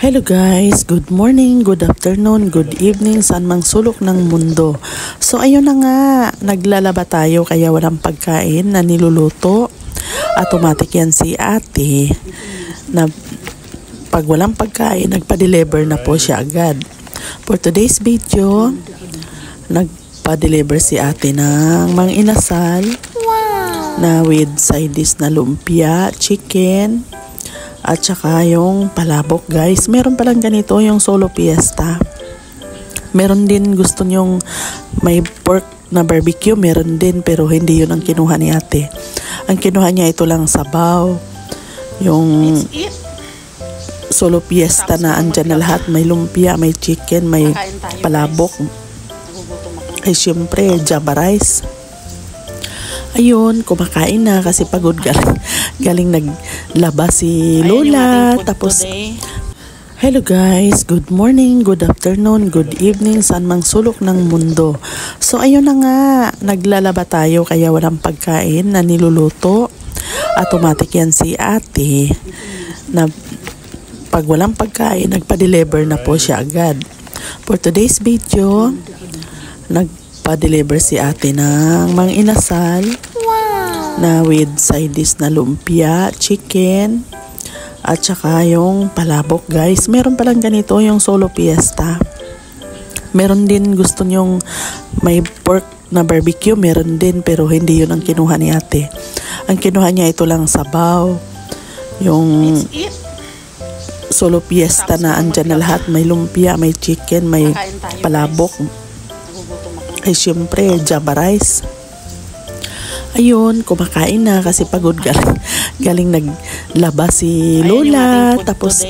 Hello guys, good morning, good afternoon, good evening, saan mang sulok ng mundo. So ayun na nga, naglalaba tayo kaya walang pagkain na niluluto. Automatic yan si ate na pag walang pagkain, nagpa-deliver na po siya agad. For today's video, nagpa-deliver si ate ng mga inasal na with side dish na lumpia, chicken, at saka yung palabok guys. Meron palang ganito yung solo fiesta. Meron din gusto nyong may pork na barbecue. Meron din pero hindi yun ang kinuha ni ate. Ang kinuha niya ito lang sabaw. Yung solo fiesta na andyan na lahat. May lumpia, may chicken, may palabok. Ay syempre java rice. Ayun, kumakain na kasi pagod galing naglaba si Lola. Tapos, hello guys, good morning, good afternoon, good evening, saan mang sulok ng mundo. So ayun na nga, naglalaba tayo kaya walang pagkain na niluluto. Automatic yan si ate na pag walang pagkain, nagpa-deliver na po siya agad. For today's video, nagpa-deliver si ate ng mga inasal na with side dish na lumpia, chicken, at saka yung palabok guys. Meron palang ganito yung solo fiesta. Meron din gusto nyong may pork na barbecue. Meron din pero hindi yun ang kinuha ni ate. Ang kinuha niya ito lang sabaw. Yung solo fiesta na andyan na lahat. May lumpia, may chicken, may palabok. Ay syempre java rice. Ayun, kumakain na kasi pagod galing naglaba si Lola. Tapos